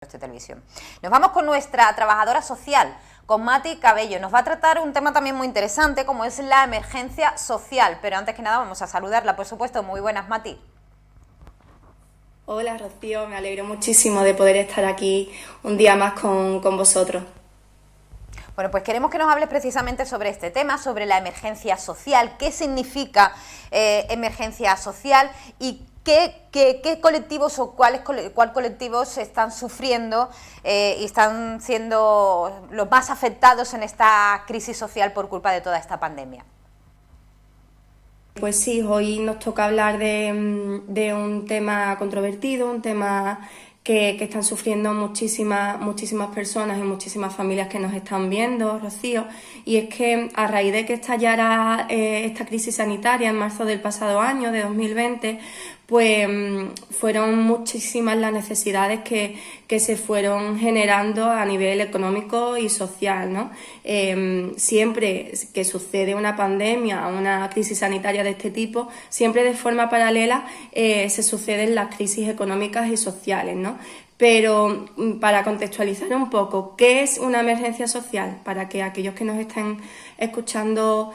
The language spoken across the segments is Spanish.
de televisión. Nos vamos con nuestra trabajadora social, con Mati Cabello. Nos va a tratar un tema también muy interesante, como es la emergencia social. Pero antes que nada vamos a saludarla, por supuesto. Muy buenas, Mati. Hola, Rocío. Me alegro muchísimo de poder estar aquí un día más con vosotros. Bueno, pues queremos que nos hables precisamente sobre este tema, sobre la emergencia social, qué significa emergencia social y qué colectivos o cuál colectivos están sufriendo y están siendo los más afectados en esta crisis social por culpa de toda esta pandemia. Pues sí, hoy nos toca hablar de un tema controvertido, un tema que están sufriendo muchísimas personas y muchísimas familias que nos están viendo, Rocío, y es que a raíz de que estallara esta crisis sanitaria en marzo del pasado año, de 2020, pues fueron muchísimas las necesidades que se fueron generando a nivel económico y social, ¿no? Siempre que sucede una pandemia o una crisis sanitaria de este tipo, siempre de forma paralela se suceden las crisis económicas y sociales, ¿no? Pero para contextualizar un poco, ¿qué es una emergencia social? Para que aquellos que nos estén escuchando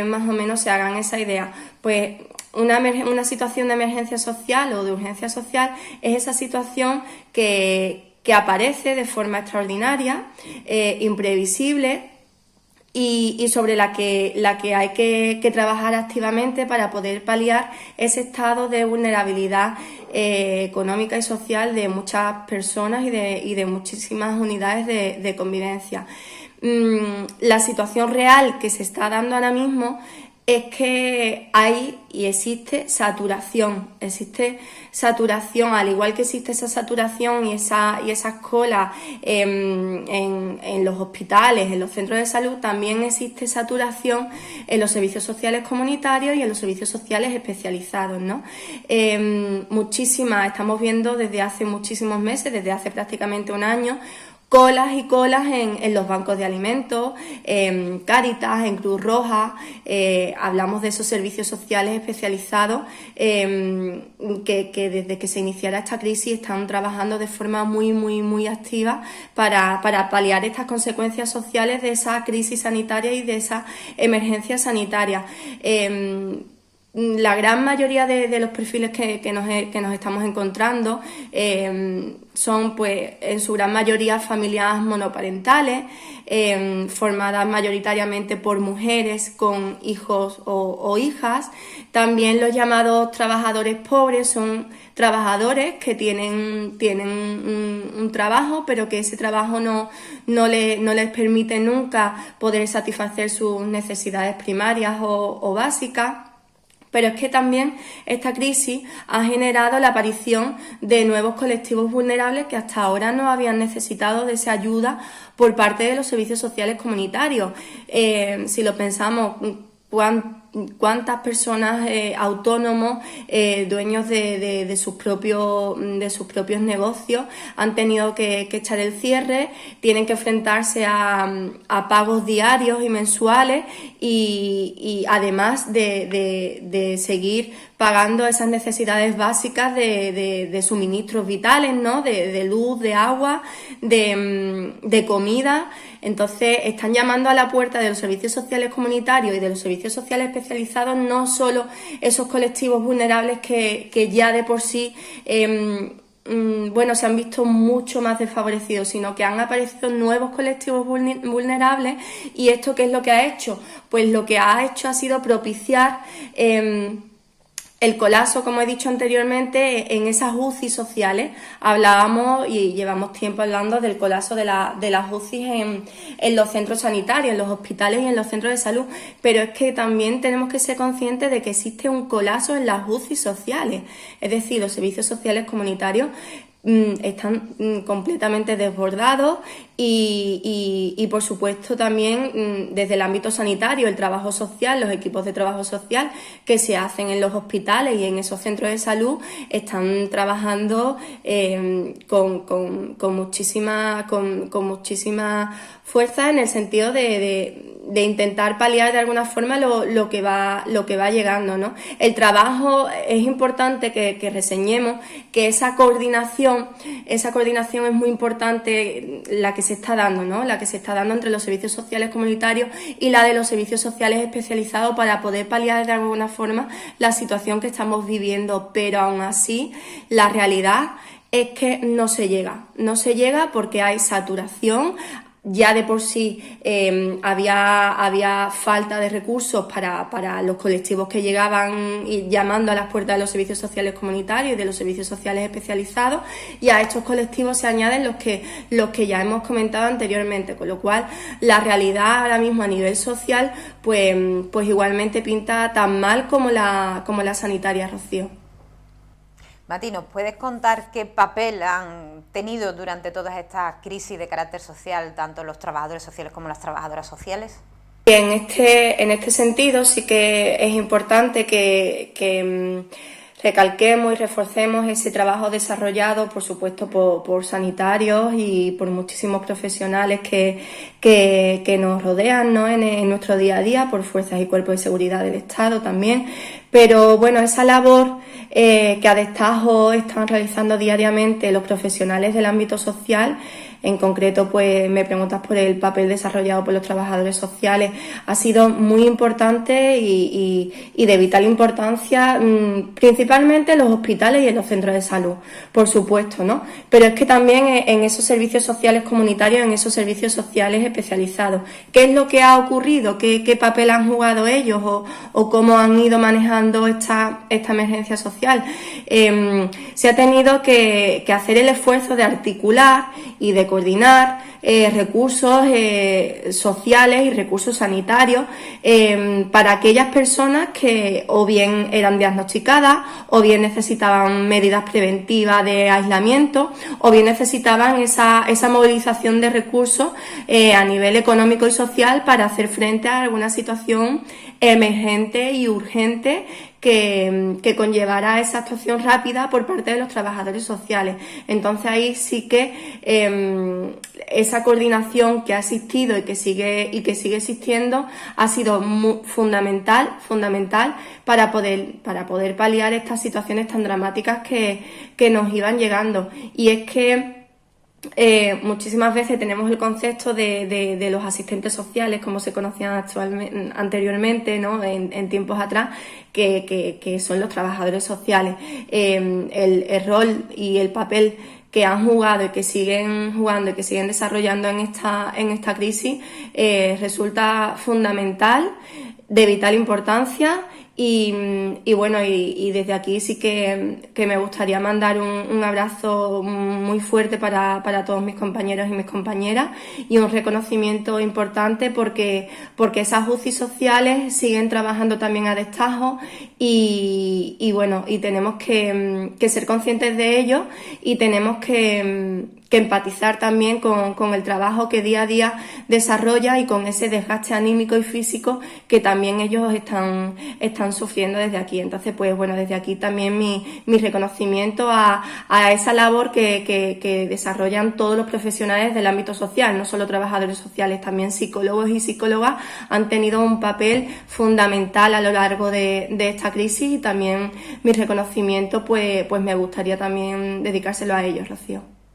más o menos se hagan esa idea. Pues una situación de emergencia social o de urgencia social es esa situación que aparece de forma extraordinaria, imprevisible, y sobre la que hay que trabajar activamente para poder paliar ese estado de vulnerabilidad económica y social de muchas personas y de muchísimas unidades de convivencia. La situación real que se está dando ahora mismo es que hay y existe saturación, al igual que existe esa saturación y esas colas en los hospitales, en los centros de salud, también existe saturación en los servicios sociales comunitarios y en los servicios sociales especializados, ¿no? Estamos viendo desde hace muchísimos meses, desde hace prácticamente un año, colas y colas en los bancos de alimentos, en Cáritas, en Cruz Roja. Hablamos de esos servicios sociales especializados que desde que se iniciara esta crisis están trabajando de forma muy activa para paliar estas consecuencias sociales de esa crisis sanitaria y de esa emergencia sanitaria. La gran mayoría de los perfiles que nos estamos encontrando son, pues, en su gran mayoría familias monoparentales, formadas mayoritariamente por mujeres con hijos o hijas. También los llamados trabajadores pobres son trabajadores que tienen un trabajo, pero que ese trabajo no les permite nunca poder satisfacer sus necesidades primarias o básicas. Pero es que también esta crisis ha generado la aparición de nuevos colectivos vulnerables que hasta ahora no habían necesitado de esa ayuda por parte de los servicios sociales comunitarios. Si lo pensamos, cuántas personas autónomos, dueños de sus propios negocios, han tenido que echar el cierre, tienen que enfrentarse a pagos diarios y mensuales y además de seguir pagando esas necesidades básicas de suministros vitales, ¿no? De luz, de agua, de comida. Entonces están llamando a la puerta de los servicios sociales comunitarios y de los servicios sociales especializados no solo esos colectivos vulnerables que ya de por sí se han visto mucho más desfavorecidos, sino que han aparecido nuevos colectivos vulnerables. ¿Y esto qué es lo que ha hecho? Pues lo que ha hecho ha sido propiciar el colapso, como he dicho anteriormente, en esas UCI sociales. Hablábamos y llevamos tiempo hablando del colapso de las UCI en los centros sanitarios, en los hospitales y en los centros de salud, pero es que también tenemos que ser conscientes de que existe un colapso en las UCI sociales, es decir, los servicios sociales comunitarios están completamente desbordados y por supuesto también desde el ámbito sanitario, el trabajo social, los equipos de trabajo social que se hacen en los hospitales y en esos centros de salud están trabajando con muchísima fuerza en el sentido de intentar paliar de alguna forma lo que va llegando, ¿no? El trabajo, es importante que reseñemos que esa coordinación es muy importante, la que se está dando, ¿no? La que se está dando entre los servicios sociales comunitarios y la de los servicios sociales especializados para poder paliar de alguna forma la situación que estamos viviendo, pero aún así la realidad es que no se llega porque hay saturación. Ya de por sí había falta de recursos para los colectivos que llegaban y llamando a las puertas de los servicios sociales comunitarios y de los servicios sociales especializados, y a estos colectivos se añaden los que ya hemos comentado anteriormente, con lo cual la realidad ahora mismo a nivel social pues igualmente pinta tan mal como la sanitaria, Rocío. Mati, ¿nos puedes contar qué papel han tenido durante todas estas crisis de carácter social, tanto los trabajadores sociales como las trabajadoras sociales? En este sentido sí que es importante que recalquemos y reforcemos ese trabajo desarrollado, por supuesto, por sanitarios y por muchísimos profesionales que nos rodean, ¿no? en nuestro día a día, por fuerzas y cuerpos de seguridad del Estado también. Pero bueno, esa labor que a destajo están realizando diariamente los profesionales del ámbito social, en concreto pues me preguntas por el papel desarrollado por los trabajadores sociales, ha sido muy importante y de vital importancia, principalmente en los hospitales y en los centros de salud, por supuesto, ¿no? Pero es que también en esos servicios sociales comunitarios, en esos servicios sociales especializados. ¿Qué es lo que ha ocurrido? ¿Qué papel han jugado ellos o cómo han ido manejando esta emergencia social? Se ha tenido que hacer el esfuerzo de articular y de coordinar recursos sociales y recursos sanitarios para aquellas personas que o bien eran diagnosticadas o bien necesitaban medidas preventivas de aislamiento o bien necesitaban esa movilización de recursos a nivel económico y social para hacer frente a alguna situación emergente y urgente que conllevará esa actuación rápida por parte de los trabajadores sociales. Entonces ahí sí que esa coordinación que ha existido y que sigue existiendo ha sido fundamental para poder paliar estas situaciones tan dramáticas que nos iban llegando. Y es que muchísimas veces tenemos el concepto de los asistentes sociales, como se conocían anteriormente, ¿no? en tiempos atrás, que son los trabajadores sociales. El rol y el papel que han jugado y que siguen jugando y que siguen desarrollando en esta crisis resulta fundamental, de vital importancia. Y bueno, y desde aquí sí que me gustaría mandar un abrazo muy fuerte para todos mis compañeros y mis compañeras y un reconocimiento importante porque esas UCI sociales siguen trabajando también a destajo y bueno, y tenemos que ser conscientes de ello y tenemos que empatizar también con el trabajo que día a día desarrolla y con ese desgaste anímico y físico que también ellos están sufriendo desde aquí. Entonces, pues bueno, desde aquí también mi reconocimiento a esa labor que desarrollan todos los profesionales del ámbito social, no solo trabajadores sociales, también psicólogos y psicólogas han tenido un papel fundamental a lo largo de esta crisis y también mi reconocimiento pues me gustaría también dedicárselo a ellos, Rocío.